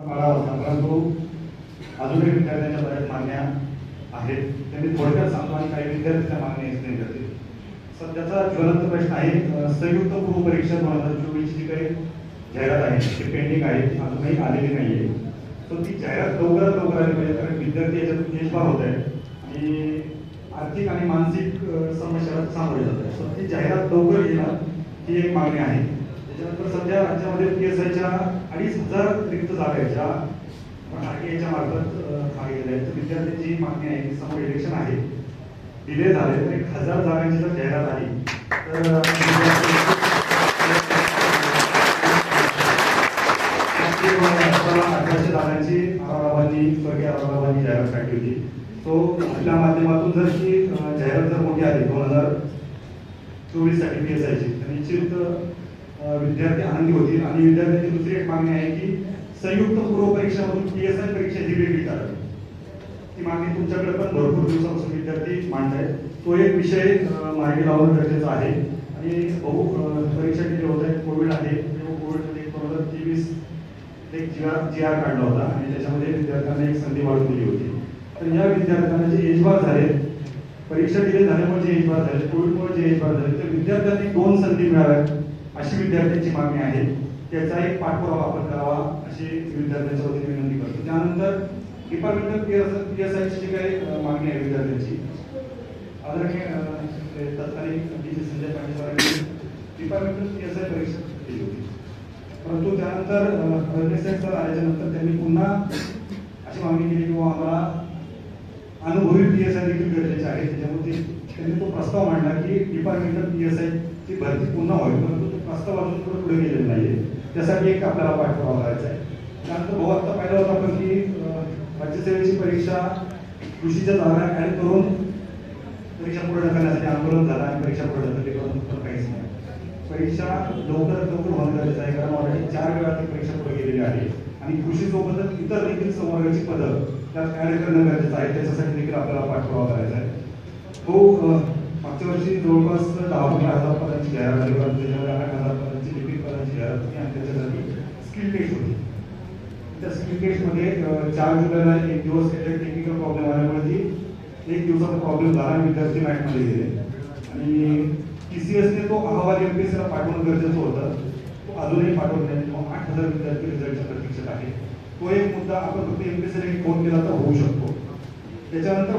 मला होता, परंतु अजूनही विद्यार्थ्यांच्या बऱ्याच मागण्या आहेत. त्यांनी थोडक्यात सांगतो आणि काही विद्यार्थ्यांच्या मागण्या एक्सप्लेन करतील. सध्याचा ज्वलंत प्रश्न आहे संयुक्त पूर्व परीक्षा 2024 ची काही जाहिरात आहे ती पेंडिंग आहे, अजूनही आलेली नाही आहे. तर ती जाहिरात लवकरात लवकर आली पाहिजे, कारण विद्यार्थी याच्यातून देशभार होत आहे आणि आर्थिक आणि मानसिक समस्याला सामोरे जात आहे. तर ती जाहिरात लवकर येणं ही एक मागणी आहे. त्याच्यानंतर सध्या राज्यामध्ये PSIच्या 2,500 रिक्त जागा आहेत ज्या RTIच्या मार्फत मागितलेल्या आहेत. तर विद्यार्थ्यांची मागणी आहे की समोर इलेक्शन आहे, डिले झाले तर 1,000 जागांची जर जाहिरात आली तर 1,800 जागांची स्वर्गीय औरंगाबादनी जाहिरात काढली होती. तो आपल्या माध्यमातून जर ती जाहिरात जर मोठी आली 2024 साठी PSIची तर निश्चित विद्यार्थी आनंदी होतील. आणि विद्यार्थ्यांची दुसरी एक मागणी आहे की संयुक्त पूर्व परीक्षामधून PSI परीक्षेची वेगळी करावी. ती मागणी तुमच्याकडे पण भरपूर दिवसापासून विद्यार्थी मांडतायत. तो एक विषय मार्गी लावणं गरजेचं आहे. आणि परीक्षा किती होत आहे, कोविड आहे, कोविडमध्ये 2023 एक GR काढला होता आणि त्याच्यामध्ये विद्यार्थ्यांना एक संधी वाढून दिली होती. तर या विद्यार्थ्यांना जे एजबार झाले, परीक्षा डिले झाल्यामुळे जे एजबार झाले, कोविडमुळे जे एजबार झाले, तर विद्यार्थ्यांनी 2 संधी मिळाव्यात अशी विद्यार्थ्यांची मागणी आहे. त्याचा एक पाठपुरावा आपण करावा अशी विद्यार्थ्यांच्या वतीने विनंती करतो. त्यानंतर डिपार्टमेंटल PSIची जी काही मागणी आहे विद्यार्थ्यांची, आदरणीय तत्कालीन DJ संजय पाटील सरांनी डिपार्टमेंटल PSI परीक्षा केली होती, परंतु त्यानंतर रजनीश सर आल्याच्या नंतर त्यांनी पुन्हा अशी मागणी केली की आम्हाला अनुभवी PSI देखील गरजेचे आहे. त्याच्यामुळे त्यांनी तो प्रस्ताव मांडला की डिपार्टमेंटल PSI ची भरती पुन्हा व्हावी, परंतु तो प्रस्ताव अजून पुढे गेलेला नाहीये. त्यासाठी एक आपल्याला पाठपुरावा करायचा आहे. त्यानंतर भाऊ आता पाहिलं होतं आपण की राज्यसेवेची परीक्षा कृषीच्या जागा ऍड करून परीक्षा पुढे ढकलण्यासाठी आंदोलन झालं आणि परीक्षा पुढे ढकलली, परंतु काहीच नाही. परीक्षा लवकरात लवकर होणं गरजेचं आहे, कारण ऑलरेडी 4 वेळा ती परीक्षा पुढे गेलेली आहे आणि कृषीसोबतच इतर देखील संवर्गाची पदं त्यात ऍड करणं गरजेचं आहे. त्याच्यासाठी देखील आपल्याला पाठपुरावा करायचा आहे. हो, मागच्या वर्षी जवळपास 10,000 पदांची जाहिरात झाली, परंतु त्याच्यामध्ये 8,000 पदांची लिखित पदांची जाहिरात होती आणि त्याच्यासाठी स्किल टेस्ट होती. त्या स्किल टेस्टमध्ये 4 जुलैला एक दिवस टेक्निकल प्रॉब्लेम आल्यामुळे ती 1 दिवसाचा प्रॉब्लेम झाला आणि विद्यार्थी मॅटमध्ये गेले. आणि TCSने तो अहवाल MPSCला पाठवणं गरजेचं होतं, तो अजूनही पाठवत नाही. 8,000 विद्यार्थी रिझल्टच्या प्रतीक्षेत आहे. तो एक मुद्दा आपण फक्त MPSCला फोन केला तर होऊ शकतो. त्याच्यानंतर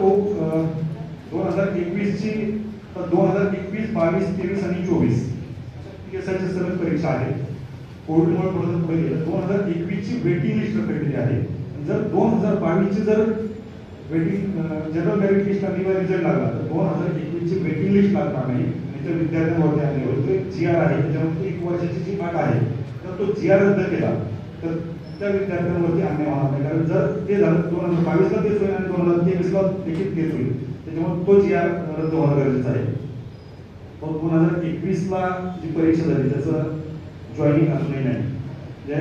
2021 ची 2021, 22, 23 आणि 24 PSIची सलग परीक्षा आहे. कोविडमुळे थोडंसं पुढे गेलं. 2021 ची वेटिंग लिस्ट प्रकटलेली आहे. जर 2022 ची जर वेटिंग जनरल मेरिट लिस्ट आणि रिझल्ट लागला तर 2021 ची वेटिंग लिस्ट लागणार नाही आणि त्या विद्यार्थ्यांवरती आणले होते. GR आहे त्याच्यामध्ये 1 वर्षाची जी अट आहे तर तो GR रद्द केला तर त्या विद्यार्थ्यांवरती अन्याय होणार नाही. कारण जर ते झालं 2022 ला तेच होईल आणि 2023 ला देखील तेच होईल. त्याच्यामुळे तो GR रद्द होणं गरजेचं आहे. 2021 ला जी परीक्षा झाली त्याचं जॉईनिंग अजूनही नाही. जे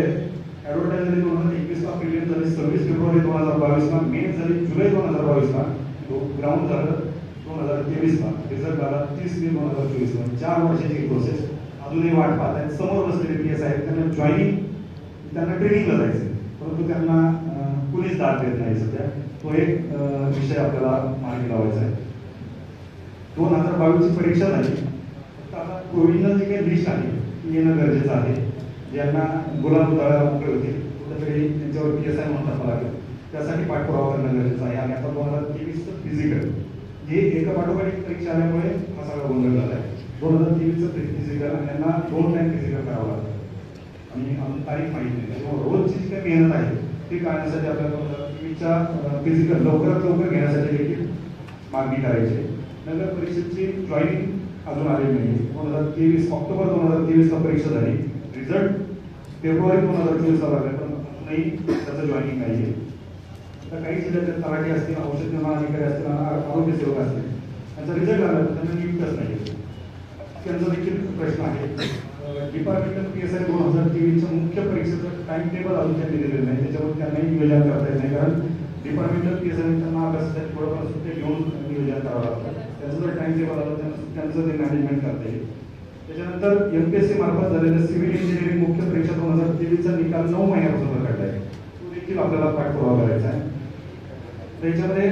ऍडव्हर्टाइज झाली 2021 ला, प्रिलिम झाली 26 फेब्रुवारी 2022 ला, मेन झाली जुलै 2022 ला, ग्राउंड झालं 2023 ला, रिझल्ट झाला 30 मे 2024 ला. 4 वर्षाची प्रोसेस अजूनही वाट पाहत आहेत. समोर बसलेले PS आहेत, त्यांना जॉईनिंग, त्यांना ट्रेनिंगला जायचं, परंतु त्यांना कुणीच दाद देत नाही सध्या. तो एक विषय आपल्याला मार्गी लावायचा आहे. 2022 ची परीक्षा झाली, फक्त आता प्रोव्हिजनल जी काही लिस्ट आहे ती येणं गरजेचं आहे. ज्यांना गुलाब तळाला मोकळे होतील कुठेतरी त्यांच्यावर PSI म्हणून टाकावं लागेल, त्यासाठी पाठपुरावा करणं गरजेचं आहे. आणि आता 2023चं फिजिकल हे एका पाठोपाठ एक परीक्षा आल्यामुळे हा सगळा गोंधळ झाला आहे. 2023चं फिजिकल आणि त्यांना 2 टाइम फिजिकल करावं लागतं आणि अजून तारीख माहिती नाही. त्याच्यामुळे रोजची जी काही मेहनत आहे ती काढण्यासाठी आपल्याला फिजिकल लवकरात लवकर घेण्यासाठी देखील मागणी करायची. नगर परिषदची जॉईनिंग अजून आलेली नाही. 2023 ऑक्टोबर 2023 ला परीक्षा झाली, रिझल्ट फेब्रुवारी 2024 ला लागला, पण अजूनही त्याचं जॉईनिंग नाही आहे. तर काही जिल्ह्याचे तलाठी असतील, औषध निर्माण अधिकारी असतील, आरोग्य सेवक असतील, त्यांचा रिझल्ट लागला तर त्यांना नियुक्तच नाही. त्यांचा देखील प्रश्न आहे. डिपार्टमेंटल PSI 2023च्या मुख्य परीक्षेचं टाइम टेबल अजून त्यांनी दिलेलं नाही. त्याच्यावर त्यांनाही नियोजन करता येत नाही, कारण डिपार्टमेंटल PSI त्यांना अभ्यासासाठी थोडंफार सुट्टे घेऊन नियोजन करावं लागतं. त्यांचं जर टाइम टेबल आलं त्यांचं ते मॅनेजमेंट करता येईल. त्याच्यानंतर MPSC मार्फत झालेल्या सिव्हिल इंजिनिअरिंग मुख्य परीक्षा 2023चा निकाल 9 महिन्यापासून प्रकटला आहे. स्किल आपल्याला पाठपुरावा करायचा आहे. त्याच्यामध्ये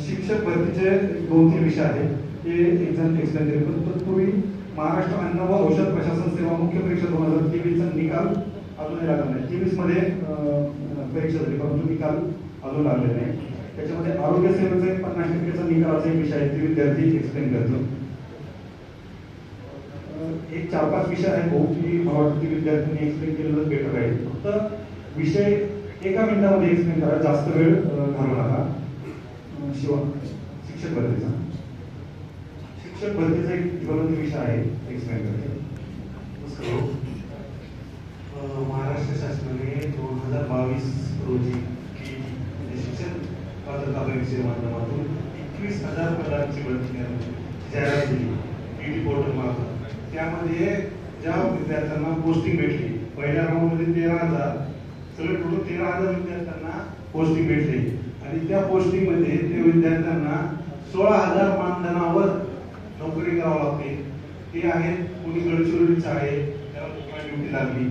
शिक्षक भरतीचे 2-3 विषय आहेत ते एक जण एक्सप्लेन केले. पण तत्पूर्वी महाराष्ट्र अन्न व औषध प्रशासन सेवा मुख्य परीक्षा 2023चा निकाल अजूनही लागला नाही. 23 मध्ये परीक्षा झाली परंतु निकाल अजून लागले नाही. त्याच्यामध्ये आरोग्य सेवेचा 50% निकालाचा एक विषय आहे ते विद्यार्थी एक्सप्लेन करतील. एक 4-5 विषय आहेत भाऊ की मला वाटतं की विद्यार्थ्यांनी एक्सप्लेन केलेलं बेटर आहे. फक्त विषय 1 मिनिटामध्ये एक्सप्लेन करा, जास्त वेळ घालू नका. शिक्षक भरतीचा एक ज्वलंत विषय आहे एक्सप्लेन करते. महाराष्ट्र शासनाने 2022 रोजी शिक्षण पात्रता परीक्षेच्या माध्यमातून 21,000 पदांची भरती करण्याची जाहिरात दिली पीटी पोर्टल मार्फत. त्यामध्ये ज्या विद्यार्थ्यांना पोस्टिंग भेटली पहिल्या राऊंडमध्ये 13,000 सगळे टोटल 13,000 विद्यार्थ्यांना पोस्टिंग भेटली आणि त्या पोस्टिंगमध्ये ते विद्यार्थ्यांना 16,000 मानधनावर नोकरी करावी लागते. ते आहेत कुणी गडचिरोलीचं आहे त्याला कोकणात ड्युटी लागली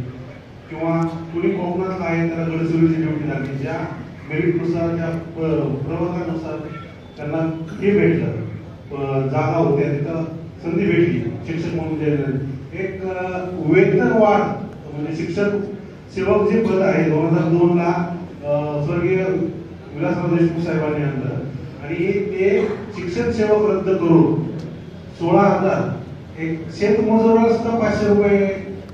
किंवा कुणी कोकणातला आहे त्याला गडचिरोलीची ड्युटी लागली. ज्या मेरिटनुसार ज्या प्रवर्गानुसार त्यांना हे भेटलं जागा होत्या तिथं संधी भेटली शिक्षक म्हणून. एक वेतन वाढ म्हणजे शिक्षक सेवक जे पद आहे 2002 ला स्वर्गीय विलासराव देशमुख साहेबांनी आणलं आणि ते शिक्षण सेवक रद्द करून 16,000 एक शेतमजुराला सुद्धा 500 रुपये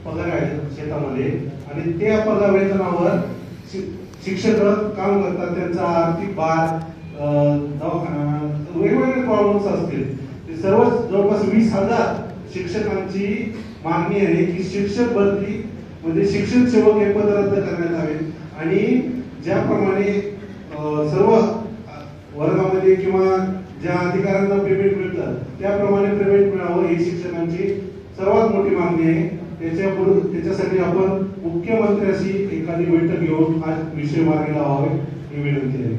पगार आहे शेतामध्ये आणि त्या पगार वेतनावर शिक्षक काम करतात. त्यांचा आर्थिक भार दवाखाना वेगवेगळे प्रॉब्लेम्स असतील. ते सर्व जवळपास 20,000 शिक्षकांची मागणी आहे की शिक्षक भरती म्हणजे शिक्षण सेवक हे पद रद्द करण्यात यावे आणि ज्याप्रमाणे सर्व वर्गामध्ये किंवा ज्या अधिकाऱ्यांना पेमेंट मिळतं त्याप्रमाणे पेमेंट मिळावं ही शिक्षकांची सर्वात मोठी मागणी आहे. त्याच्यासाठी आपण मुख्यमंत्र्यांशी एखादी बैठक घेऊन हा विषय मार्गी लावावे ही विनंती आहे.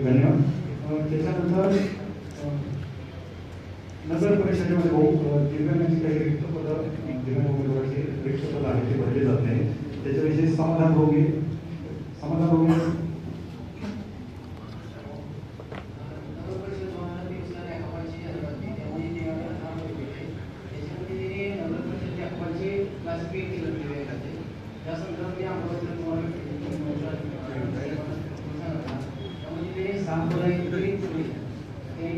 धन्यवाद. त्याच्यानंतर नगर परिषदेमध्ये भाऊ दिव्यांगांची काही रिक्त पदं दिव्यांग उमेदवाराचे रिक्त पदं आहेत ते भरले जात नाही. त्याच्याविषयी समाधान भोगे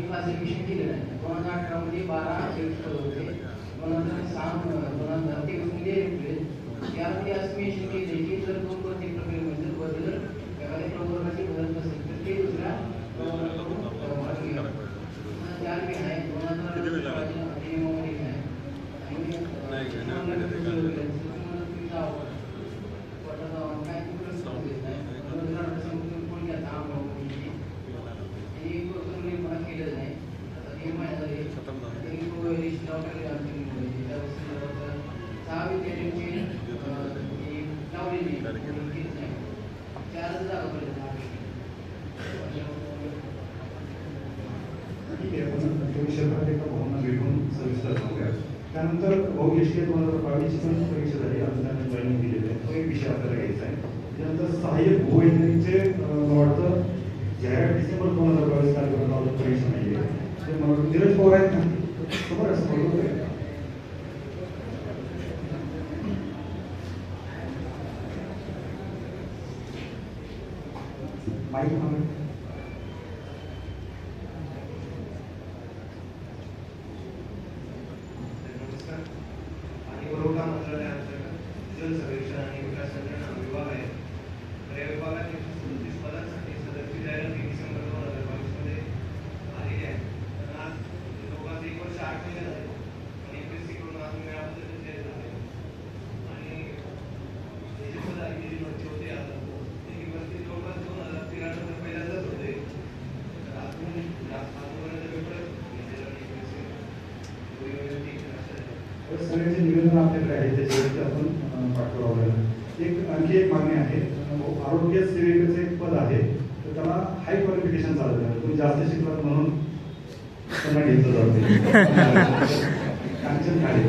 क्लासिफिकेशन केलेलं आहे. 2018 मध्ये 12 रिक्त होते. 2023 मध्ये यामध्ये असं मेन्शन केले की जर 2 प्रत्येक प्रक्रियेमध्ये बदल एखाद्या प्रवर्गाची बदल नसेल तर ते दुसऱ्या आहे 2000 त्यानंतर भाऊ एसटी 2022 ची परीक्षा झाली. अनुदान जॉईनिंग दिलेली आहे. तो एक विषय आपल्याला घ्यायचा आहे. त्यानंतर सहाय्यक भूवैज्ञानिकचे मला वाटतं जाहिरात डिसेंबर 2022 तारखेपर्यंत परीक्षा नाही आहे. ते मला वाटतं धीरज पवार आहेत ना खबर असं बरोबर आहे. माईक पुरवठा मंत्रालयाअंतर्गत जल सर्वेक्षण आणि विकास विभाग आहे. तर या विभागात 37 पदांसाठी सदरची जाहिरात डिसेंबर 2022 मध्ये आलेली आहे. तर आज जवळपास 1 वर्ष 8 महिने झाले आणि एपीएससी कडून अजून वेळापत्रक जाहीर झाले आणि हे जे पद आहे जी भरती होते आता ही भरती जवळपास 2013 मध्ये पहिल्यांदाच होते. तर अजूनपर्यंत पेपर सगळ्यांचे निवेदन आपल्याकडे आहे त्याच्यावरती आपण पाठपुरावा करा. आणखी एक मागणी आहे. आरोग्य सेवेचं एक पद आहे तर त्याला हाय क्वालिफिकेशन चालत आहे. तुम्ही जास्त शिकलात म्हणून त्यांना घेतलं जातं. कांचन काळे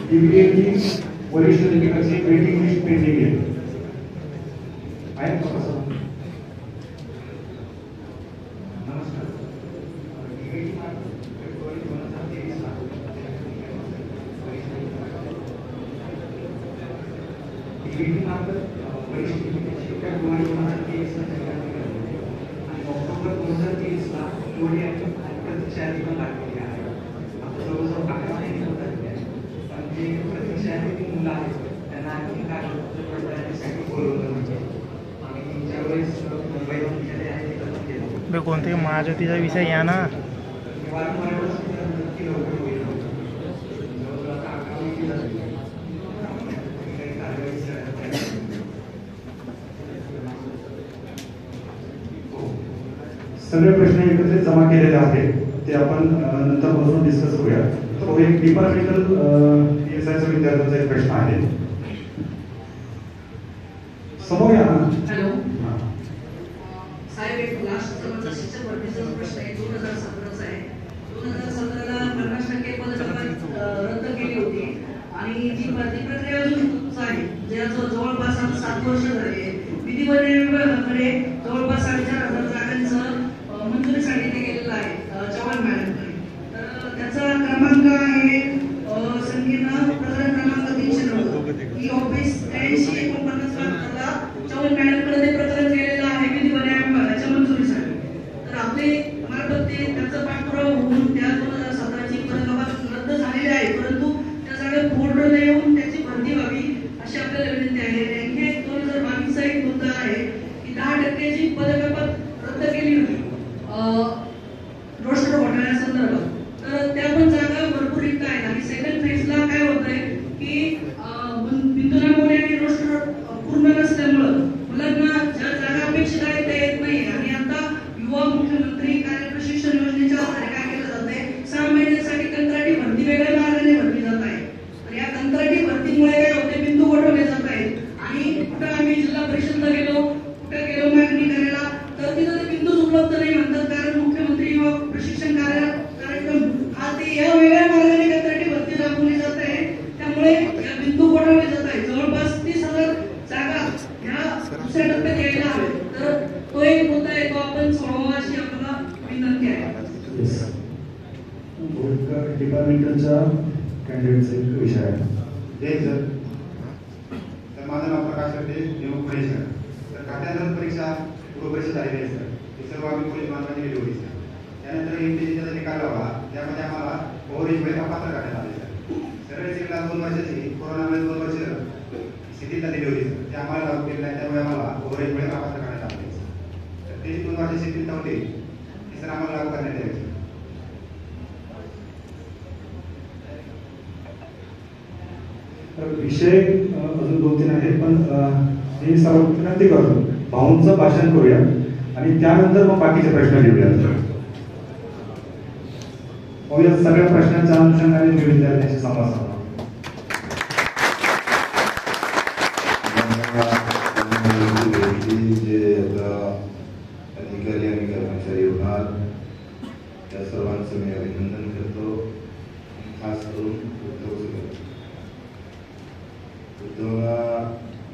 DBAची वरिष्ठ लेखकाची वेटिंग लिस्ट पेंडिंग आहे का तसं? नमस्कार. DBT मार्फत फेब्रुवारी 2023 ला DBT मार्फत वरिष्ठ लेखकाची फेब्रुवारी 2023 ला जाहिरात केली आणि ऑक्टोबर 2023 ला एवढी प्रतीक्षा यादी पण लागलेली आहे. आता जवळजवळ 11 महिने होत आलेले आहेत. पण जे प्रतीक्षा यादीतील मुलं आहेत त्यांना आणखी कागदपत्र पडताळणीसाठी बोलवलं म्हणजे आम्ही ज्यावेळेस मुंबईला गेले आहे तिथं पण गेलो. कोणत्याही महाज्योतीचा विषय या ना. वारंवार नक्की लवकर होईल. जवळजवळ आता 11 महिने झाले. काही कारवाई सगळे प्रश्न एकत्रित जमा केलेले आहेत ते आपण नंतर बसून डिस्कस करूया. तो एक डिपार्टमेंटल PSIचा विद्यार्थ्यांचा एक प्रश्न आहे. समोर या ना. हॅलो साहेब, एक लास्ट सर्वांचा शिक्षक भरतीचा प्रश्न आहे. 2017चा आहे. 2017ला 50% पदकपात रद्द केली होती आणि जी भरती प्रक्रिया अजून आहे, ज्याचं जवळपास 7 वर्ष झाली. विधिवत विभागाकडे जवळपास 4,500 जागांचं मंजुरीसाठी ते गेलेलं आहे चव्हाण मॅडमकडे. तर त्याचा क्रमांक आहे संख्येनं प्रकरण क्रमांक 390 ही ऑफिस 8349 चव्हाण मॅडमकडे ते प्रकरण गेलेलं आहे विधिवत विभागाच्या मंजुरीसाठी. तर आपले मार्फत ते त्याचा पाठपुरावा होऊन त्या 2017ची पदकपात रद्द झालेली आहे, परंतु त्या जागा पूर्ण येऊन त्याची भरती व्हावी अशी आपल्याला विनंती आहे. हे 2022चा एक मुद्दा आहे की 10%ची पदकपात रद्द केली होती रोस्टर घोटाळ्यासंदर्भात. तर त्या पण जागा भरपूर रिक्त आहेत आणि सेकंड फेजला काय होतंय की बिंदुना मोरे आणि रोस्टर पूर्ण नसल्यामुळं मुलांना ज्या जागा अपेक्षित आहेत त्या येत नाही. आणि आता युवा मुख्यमंत्री कार्य प्रशिक्षण योजनेच्या आधारे काय केलं जात आहे, 6 महिन्यांसाठी कंत्राटी भरती वेगळ्या मार्गाने भरली जात आहे. तर या कंत्राटी भरतीमुळे काय होते, बिंदू वठवले जात आहेत. आणि कुठं आम्ही जिल्हा परिषदला गेलो, कुठं गेलो मागणी करायला, तर तिथं ते बिंदूच उपलब्ध नाही म्हणतात, कारण मुख्यमंत्री युवा प्रशिक्षण कार्यक्रम हा ते या वेगळ्या मार्गाने कंत्राटी भरती दाखवली जात आहे. त्यामुळे या बिंदू वठवले जात आहेत. जवळपास 30,000 जागा ह्या दुसऱ्या टप्प्यात यायला हवे. तर तो एक मुद्दा आहे, तो आपण सोडवावा अशी आपल्याला विनंती आहे. डिपार्टमेंटलच्या कॅन्डिडेटचा एक विषय आहे. जय सर. तर माझं नाव प्रकाश रेड्डी, निवड पुणे सर. तर खात्यानंतर परीक्षा पूर्वपरीक्षा झालेली आहे सर. ही सर्व आम्ही पोलीस मार्गाने गेली होती सर. त्यानंतर MPSCचा निकाल लावला, त्यामध्ये आम्हाला ओव्हरेजमुळे अपात्र करण्यात आले सर. सरळ सिटला 2 वर्षाची कोरोनामुळे 2 वर्ष स्थितीला दिली होती सर. ते आम्हाला लागू केली नाही, त्यामुळे आम्हाला ओव्हरेजमुळे अपात्र करण्यात आले सर. तर ते 2 वर्ष स्थितीत नव्हते ती सर आम्हाला लागू करण्यात यावी सर. विषय अजून 2-3 आहेत, पण मी सर्व विनंती करतो भाऊंचं भाषण करूया आणि त्यानंतर मग बाकीचे प्रश्न घेऊया. या सगळ्या प्रश्नांच्या अनुषंगाने मी विद्यार्थ्यांशी संवाद साधला. जे आता अधिकारी आणि कर्मचारी होणार त्या सर्वांचं मी अभिनंदन करतो. खास करून उद्धवला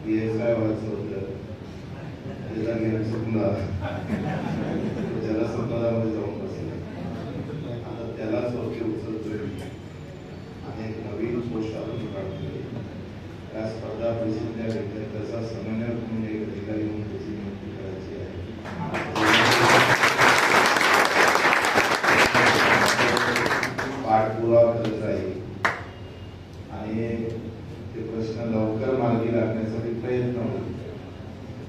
PSI व्हायचं होतं, त्याचा गेम चुकला, त्याला संपदामध्ये जाऊन बसला. आता त्यालाच वरती उचलतोय आणि एक नवीन पोस्ट आपण काढतोय. त्या स्पर्धा परीक्षेतल्या विद्यार्थ्याचा समन्वयक म्हणून एक अधिकारी म्हणून त्याची नियुक्ती करायची आहे. पाठपुरावा करत राहील आणि ते प्रश्न लवकर मार्गी लागण्यासाठी प्रयत्न होईल.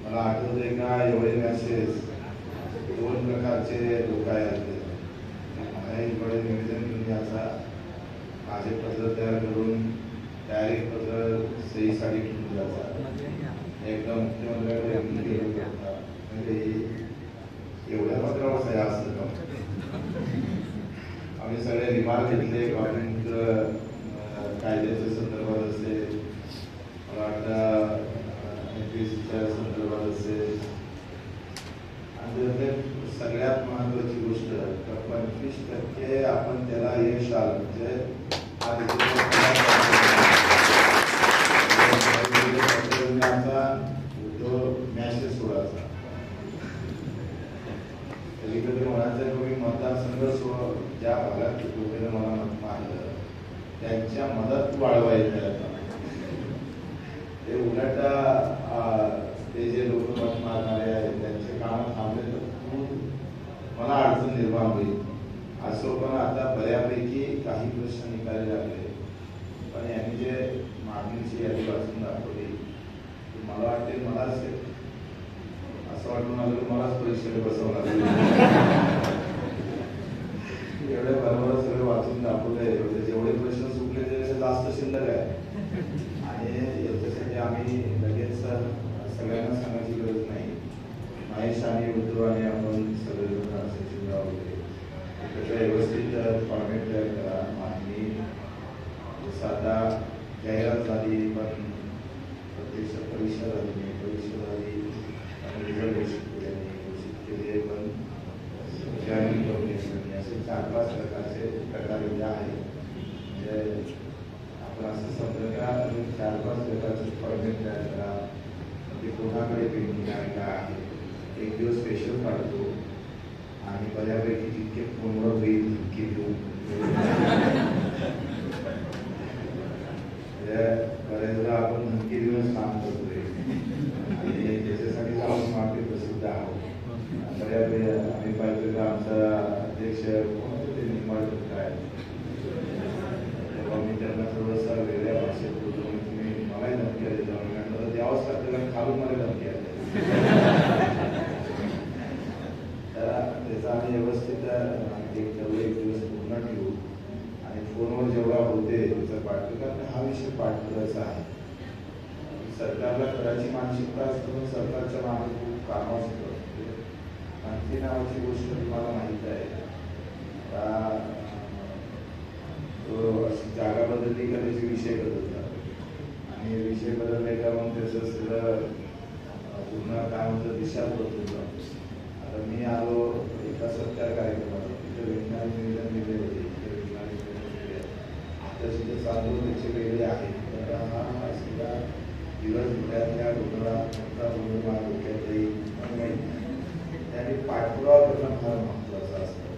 मला आठवतंय का एवढे मॅसेज 2 प्रकारचे लोक आहेत. महागाईकडे निवेदन याचा माझे पत्र तयार करून डायरेक्ट पत्र सहीसाठी ठेवून जातात. एकदा मुख्यमंत्र्यांकडे म्हणजे एवढ्या पत्रावर सह्या असतं का? आम्ही सगळे रिमार्क घेतले गव्हर्नमेंट कायद्याच्या संदर्भात असेल, मला वाटतं MPSCच्या संदर्भात असेल, आणि सगळ्यात महत्वाची गोष्ट 25% आपण त्याला यश आलं म्हणजे कधी म्हणायचं की मी मतदारसंघ ज्या भागात लोकांनी मला मत मारलं त्यांच्या मदत वाढवायचं ते उलट ते जे लोक मत मारणारे आहेत त्यांचे काम थांबले तर खूप मला अडचण निर्माण होईल. असं पण आता बऱ्यापैकी काही प्रश्न निकाली लागले, पण यांनी जे मागणीची यादी वाचून दाखवली मला वाटते मलाच असं वाटून आलं मलाच परीक्षेला बसवं लागलं. एवढे बरोबर सगळं वाचून दाखवलंय, जेवढे प्रश्न सुटले त्यापेक्षा जास्त शिल्लक आहे. आणि याच्यासाठी आम्ही लगेच सगळ्यांना सांगायची गरज नाही. महेश आणि उद्धव आणि आपण सगळेजण सचिन राव वगैरे त्याचं व्यवस्थित फॉर्मेट तयार करा. मागणी जसं आता जाहिरात झाली पण प्रत्यक्ष परीक्षा झाली नाही, परीक्षा झाली आणि रिझल्ट घोषित केले पण जॉईनिंग करून असे 4-5 प्रकारचे प्रकार जे आहे म्हणजे आपण असं समजा का 4-5 प्रकारचे फॉर्मेट तयार करा. ते कोणाकडे पेंडिंग आहे काय आहे एक दिवस स्पेशल काढतो आणि बऱ्यापैकी जितके फोनवर होईल धमकी देऊ. बऱ्याचदा आपण धमकी देऊनच काम करतोय आणि त्याच्यासाठी जाऊन मागे प्रसिद्ध आहोत. बऱ्यापैकी आम्ही पाहिजे का आमचा अध्यक्ष कोण होते ते निंबाळकर काय तेव्हा मी त्यांना थोडंसं वेगळ्या भाषेत बोलतो की तुम्ही मलाही धमकी आली जाऊन म्हटलं द्यावंच लागतं कारण खालून मला धमकी आली. त्याचा आम्ही व्यवस्थित एक दिवस पूर्ण ठेवू आणि फोनवर जेवढा होते त्याचा पाठ कारण हा विषय पाठ करायचा आहे. सरकारला करायची मानसिकता असते पण सरकारच्या मागे खूप कामं असतं. आणखी नावाची गोष्ट तुम्हाला माहीत आहे तो अशी जागा बदलली का त्याचे विषय बदलतात आणि विषय बदलले का मग त्याचं सगळं पूर्ण काय म्हणतं दिशा बदलतं. आता मी आलो एका सत्कार कार्यक्रमात तिथे विज्ञान निवेदन दिले होते आता तिथे चालू त्याचे वेगळे आहेत. तर हा सगळा दिवसभरातल्या डोंगरात मोठा डोंगर मला डोक्यात येईल त्याने पाठपुरावा करणं फार महत्त्वाचं असतं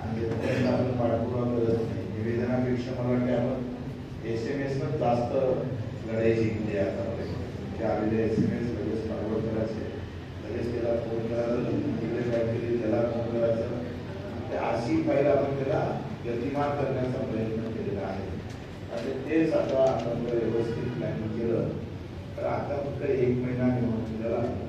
आणि त्याचा आपण पाठपुरावा करत नाही. निवेदनापेक्षा मला वाटते आपण SMS जास्त लढाई जिंकली आतापर्यंत ते आलेले SMS लगेच फॉरवर्ड करायचे लगेच त्याला फोन करायचं त्याला फोन करायचं ते अशी फाईल आपण त्याला गतिमान करण्याचा प्रयत्न केलेला आहे आणि तेच आता आपण जर व्यवस्थित प्लॅनिंग केलं तर आता फक्त 1 महिना निवडणुकीला राहणार.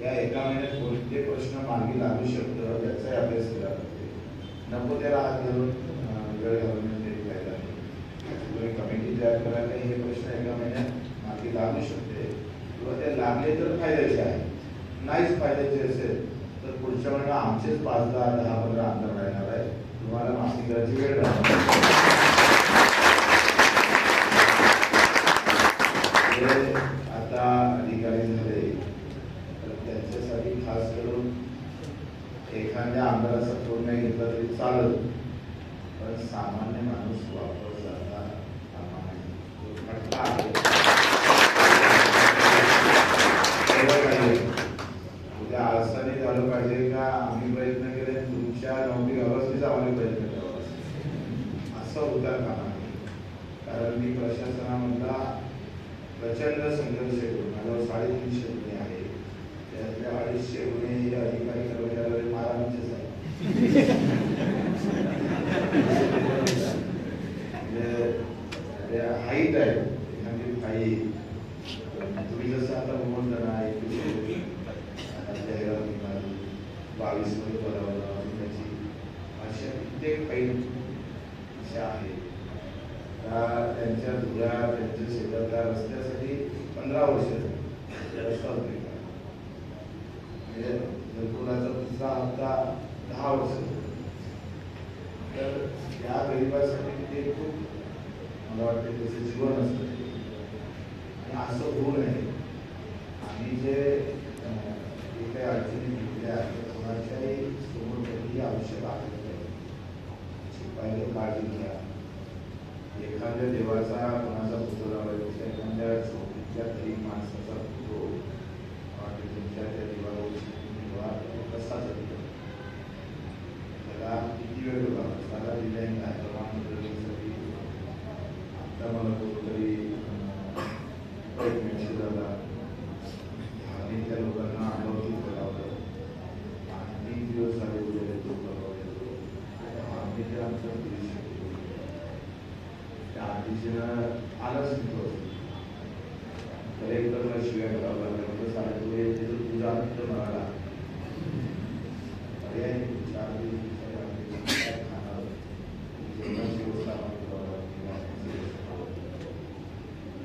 या एका महिन्यात कोणते प्रश्न मार्गी लागू शकतं याचाही अभ्यास केला पाहिजे. नको त्याला हात घालून वेळ घालवण्यात तरी फायदा नाही. तुम्ही कमिटी तयार करायला हे प्रश्न एका महिन्यात मार्गी लागू शकते किंवा ते लागले तर फायद्याचे आहे. नाहीच फायद्याचे असेल तर पुढच्या महिन्यात आमचेच 5, 10, 15 आमदार राहणार आहे. तुम्हाला मासिक करायची वेळ राहणार. आता अधिकारी झाले तर त्यांच्यासाठी खास करून एखाद्या आमदाराचा फोन नाही घेतला तरी चालत पण सामान्य माणूस वापर जाता कामा नाही. उद्या आळसाने झालं पाहिजे का आम्ही प्रयत्न केले तुमच्या नोकरी व्यवस्थित आम्हाला प्रयत्न करावा असं होता कामा नाही. कारण मी प्रशासनामधला प्रचंड संघर्ष करून माझ्यावर 350 गुन्हे आहे त्यातल्या 250 गुन्हे हे अधिकारी कर्मचारी महाराजांचेच आहेत. हाईट आहे एखादी काही तुम्ही जसं आता बोलता ना 21 जाहिरात निघाली 22 मध्ये पदावर त्याची अशा कित्येक काही अशा आहेत त्यांच्या धुळ्या त्यांच्या शेतातल्या रस्त्यासाठी 15 वर्ष रस्ता होते म्हणजे घरकुलाचा दुसरा हप्ता 10 वर्ष. तर या गरिबासाठी ते खूप मला वाटते त्याचं जीवन असतं आणि असं होऊ नये. आम्ही जे काही अडचणी घेतल्या त्या कोणाच्याही समोर कधीही आवश्यक आहे पहिलं काळजी घ्या. एखाद्या देवाचा कोणाचा फोटो लावायचा एखाद्या झोपडीतल्या गरीब माणसाचा फोटो तुमच्या त्या देवाला कसा आलंच नाही कलेक्टरला शिव्या करावं लागलं साहेब तुझा मित्र म्हणाला पर्याय 4 दिवस खाणार जेवणाची व्यवस्था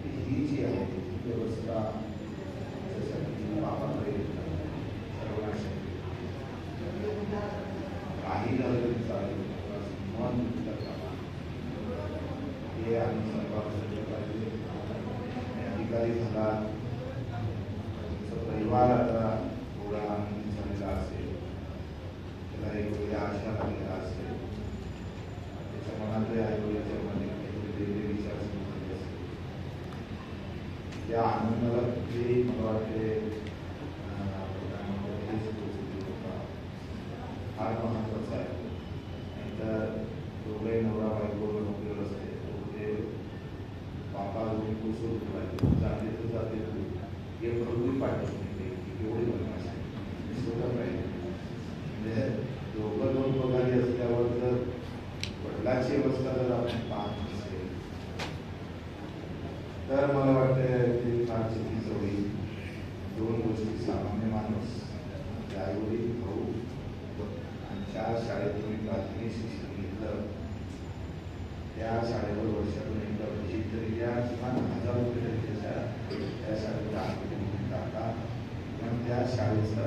ही जी आहे ही व्यवस्था काही झालं तरी चालेल मन हे आम्ही सर्वांसाठी पाहिजे अधिकारी झाला परिवार आता थोडा आनंद झालेला असेल त्याला एक वेगळ्या आशा लागलेला असेल त्याच्या मनातले आईवडिलांच्या मनात वेगळे विचार सुरू झाले असेल त्या आनंदाला कुठेही मला वाटते फार महत्वाचा आहे नाहीतर दोघे नवरा बायको नोकरीवर असते ते बापा दोन कुसूर जाते तर जाते हे प्रभू पाठवत नाही एवढी बदमाश आहे स्वतः पाहिजे म्हणजे दोघं दोन पगारी असल्यावर जर वडिलांची अवस्था जर आपण पाहत नसेल तर मला वाटतं ते फार चुकीचं होईल. दोन गोष्टी सामान्य माणूस आईवडील भाऊ ज्या शाळेत तुम्ही प्राथमिक शिक्षण घेतलं त्या शाळेवर वर्षातून एकदा विजिट तरी द्या किमान 1000 रुपये त्या शाळेत आठवड्यातून टाका पण त्या शाळेचं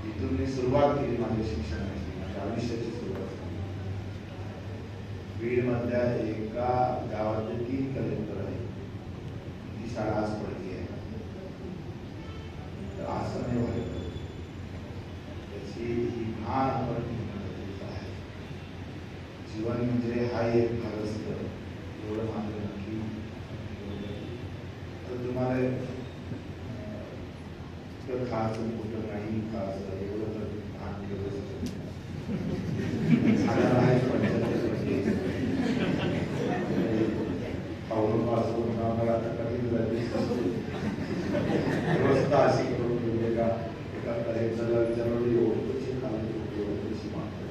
जिथून मी सुरुवात केली माझ्या शिक्षणाची माझ्या आयुष्याची सुरुवात केली बीडमधल्या एका गावातले 3 कलेक्टर आहेत ती शाळा आज पडली आहे तर असं नाही व्हायला त्याची ही भान आपण जीवन म्हणजे हा एक भाग असतं एवढं मात्र नक्की तर तुम्हाला खायचं कुठं नाही खायचं एवढं तर भान ठेवलं खाऊन वाचून मला आता कधी व्यवस्था अशी करून ठेवली का एका कलेक्टरला विचारलं एवढं कशी खाली एवढं कशी मागतो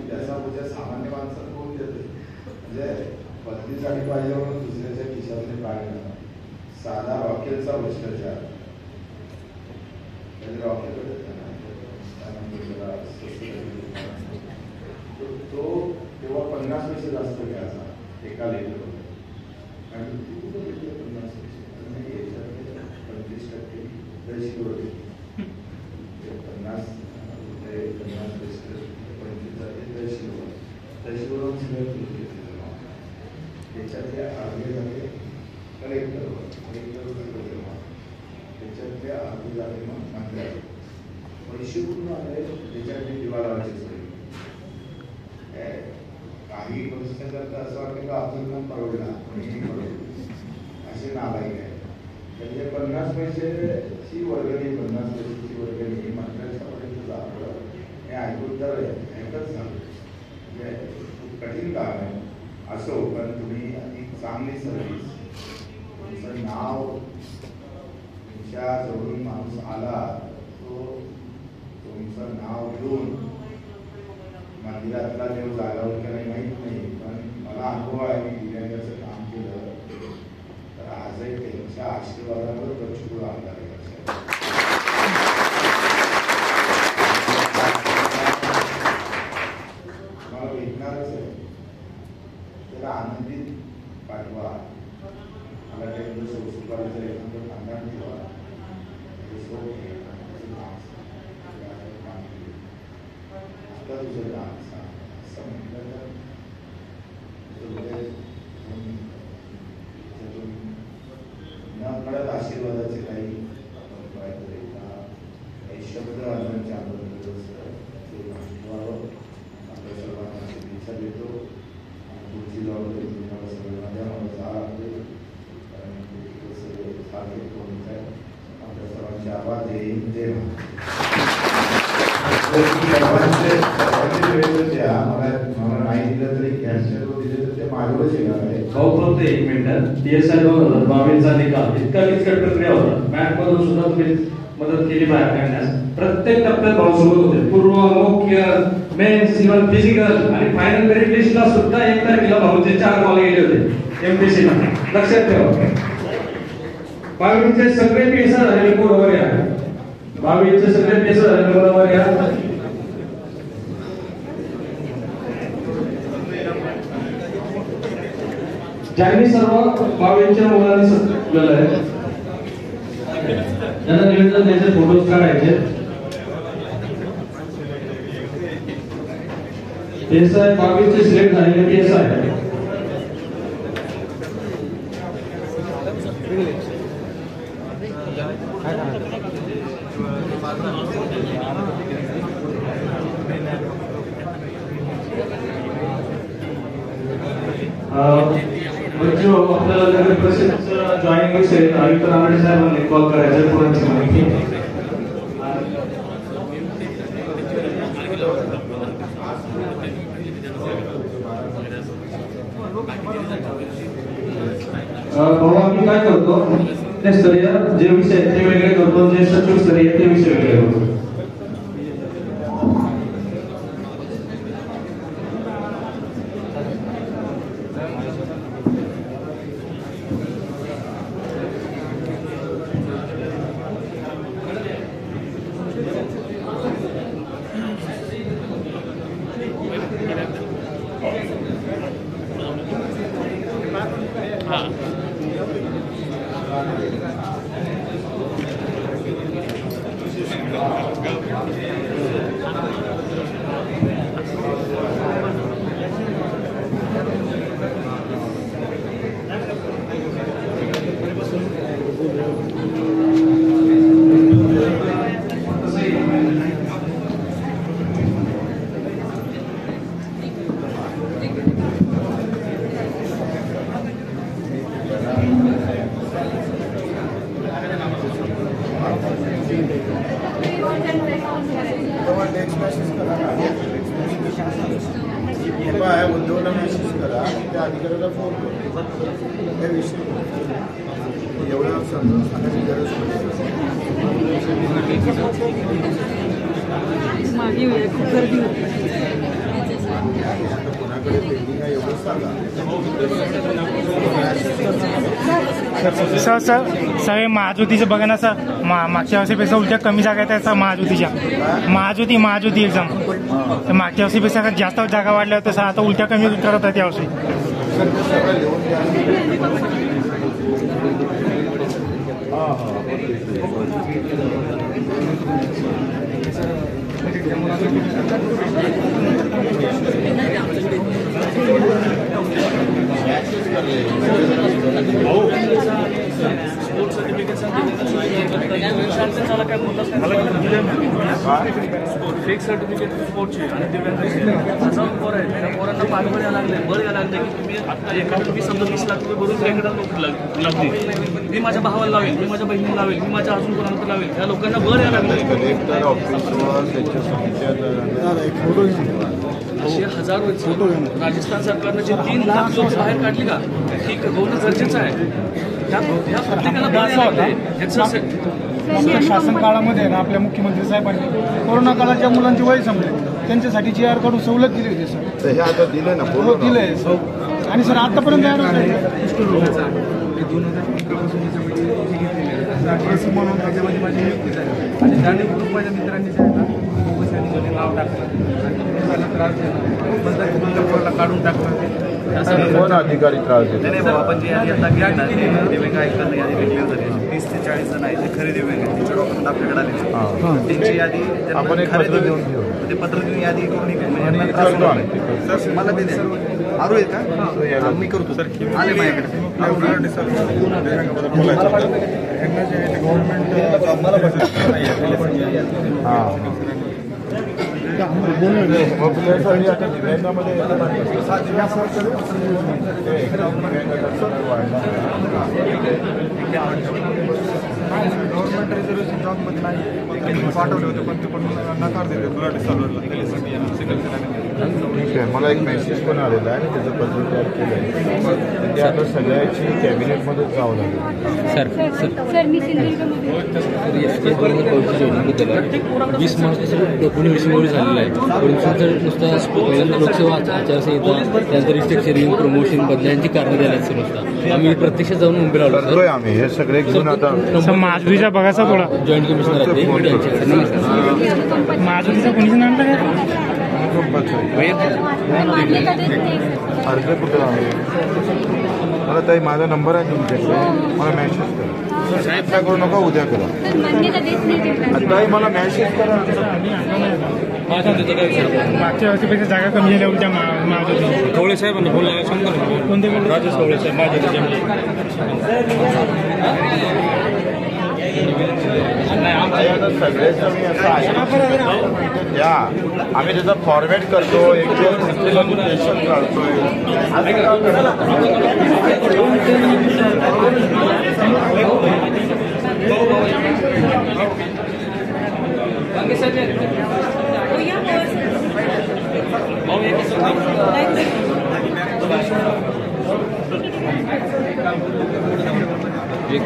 त्याचा म्हणजे सामान्य माणसाला कोण देते म्हणजे पत्नीसाठी पाहिजे म्हणून दुसऱ्याच्या खिशातले पाणी साधा रॉकेलचा भ्रष्टाचार रॉकेल तो तेव्हा 50 पैसे जास्त घ्यायचा एका लेटर आणि तू कुठं घेतलं 50 पैसे 25% पैसे होते 50 रुपये 50 पैसे 25 तहसीलवरून सगळं त्याच्यातले अर्धे जाते कलेक्टरवर त्याच्यातले अर्धे जाते मग मंत्र्यावर पैसे कुठून आले त्याच्यातले दिवा लावायची सोय काही परिस्थितीत असं वाटतं का अब्दुल कलाम परवडला असे नालायक आहे म्हणजे 50 पैसेची वर्गणी 50 पैसेची वर्गणी मंत्र्याच्या पर्यंत जावं हे ऐकून तर ऐकत झालं म्हणजे खूप कठीण काम आहे असो पण तुम्ही अधिक चांगली सर्व्हिस तुमचं नाव तुमच्या जवळून माणूस आला तो तुमचं नाव घेऊन मंदिरातला देव जागावर का नाही माहीत नाही पण मला अनुभव आहे मी दिव्यांगाचं काम केलं तर आजही त्यांच्या आशीर्वादावर प्रचूर आमदार मला भेटणारच आहे त्याला आनंदीत पाठवा मला काही सुखाचं एखादं खानदान ठेवा आता तुझं काम असं म्हटलं तर नकळत आशीर्वादाचे काही शब्द आनंदच्या आपल्या सर्वांना शुभेच्छा देतो पुढची जबाबदारी तुम्हाला सगळ्यांना मला जावं लागते कारण सगळं सारखे कोण आहे आपल्या सर्वांचे आभार जय हिंद जय मला नाही दिलं तरी कॅन्सर दिले तर ते माझ्यावरच येणार आहे भाऊ फक्त 1 मिनिट PSI 2022 चा निकाल इतका किचकट प्रक्रिया होता बँक मधून सुद्धा तुम्ही मदत केली बाहेर काढण्यास. प्रत्येक टप्प्यात भाऊ सोबत होते. पूर्व, मुख्य, मेन्स, इव्हन फिजिकल आणि फायनल मेरिट लिस्टला सुद्धा 1 तारखेला भाऊचे 4 कॉल गेले होते एमपीसीला. लक्षात ठेवा. 22चे सगळे पेसा झालेले बरोबर या. 22चे सगळे पेसा झालेले बरोबर या. ज्यांनी सर्व 22च्या मुलांनी सत्कारलेलं आहे त्यांना निवेदन द्यायचे, फोटोज काढायचे. PSI 22चे सिलेक्ट झालेले PSI जो आपल्याला प्रसिद्ध जॉईनिंग असेल आयुक्त रानडे साहेबांनी कॉल करायचा पुढची माहिती. भाऊ आम्ही काय करतो, ते स्तरीय जे विषय ते वेगळे करतो, जे सचिव स्तरीय ते विषय वेगळे करतो. उद्योगाला मेसेज करा, त्या अधिकाऱ्याला फोन करा. त्या विषयी एवढं समजून सांगायची गरज मागे खूप गर्दी होती. कोणाकडे पेंडिंग आहे एवढं सांगा. सगळे महाज्योतीचं बघा ना सर, मागच्या वर्षीपेक्षा उलट्या कमी जागा आहेत सर महाज्योतीच्या. महाज्योती एक्झाम तर मागच्या वर्षीपेक्षा जास्त जागा वाढल्या होत्या सर, आता उलट्या कमी करत आहेत यावर्षी. फेक सर्टिफिकेट स्पोर्टचे आणि दिव्यांगांचे पोर आहेत, त्या पोरांना पाठवून यायला लागले, बळ यायला लागले की तुम्ही आता एखादं 20 लाख रुपये भरून एखादा नोकरी लागली, मी माझ्या भावाला लावेल, मी माझ्या बहिणीला लावेल, मी माझ्या अजून कोणाला लावेल, त्या लोकांना बळ यायला लागले. कलेक्टर ऑफिसवर असे हजारो राजस्थान सरकारनं जे 3 लाख लोक बाहेर काढली का, ठीक होणं गरजेचं आहे. ह्या प्रत्येकाला बळ यायला लागले. शासन काळामध्ये ना आपल्या मुख्यमंत्री साहेबांनी कोरोना काळात ज्या मुलांची वय संपले त्यांच्यासाठी GR कडून सवलत दिली होती सर. हे आता दिलं ना, हो दिलंय आणि सर आतापर्यंत म्हणून त्याच्यामध्ये माझी नियुक्ती झाली आणि त्याने ग्रुप माझ्या मित्रांनी जे आहे ना नाव टाकलं आणि त्रास दिला, काढून टाकलं. कोण अधिकारी त्रास देतो? आपण जी यादी आता केली ना, दिव्यांग आयुक्तांना यादी डिक्लेअर झाली 30 ते 40 जण आहेत, ते खरे दिव्यांग आहेत, त्यांच्या डॉक्युमेंट आपल्याकडे आले, त्यांची यादी आपण एक पत्र देऊन घेऊ. ते पत्र देऊन यादी करून मला ते द्या. आरू आहे का? मी करतो सर. आले माझ्याकडे गव्हर्नमेंट रिझर्वेशन जॉबमध्ये नाही पाठवले होते, पण ते पण नकार देते. गुलाटी चालू त्यासाठी ओके, मला एक मेसेज पण आलेला आहे आणि त्याचं पत्र तयार केलं आहे. ते आता सगळ्याची कॅबिनेटमध्येच जावं लागेल. सर मी सिंधुदुर्गमध्ये 20 मार्च पुणे विषयी झालेला आहे. परंतु जर नुसता पहिल्यांदा लोकसेवा आचारसंहिता त्यानंतर रिस्ट्रक्चरिंग प्रमोशन बदल्यांची कारणं द्यायला सर नुसता आम्ही प्रत्यक्षात जाऊन मुंबईला आलो करतोय आम्ही हे सगळे घेऊन आता महाजुतीचा बघायचा थोडा जॉईंट कमिशनर आहेत महाजुतीचा कोणीच नाम काय अर्ज कुठं आहे मला ताई माझा नंबर आहे तुमच्याकडे मला मेसेज करा. साहेब काय करू नका उद्या करा. ताई मला मेसेज करा. मागच्या वर्षीपेक्षा जागा कमी झाल्या उलट्या महाजुती. कवळे साहेबांना फोन लावा सांगा. कोणते राजेश कवळे साहेब सगळेच आम्ही असं आहे द्या आम्ही त्याचा फॉर्मॅट करतो एक दिवस काढतोय. एक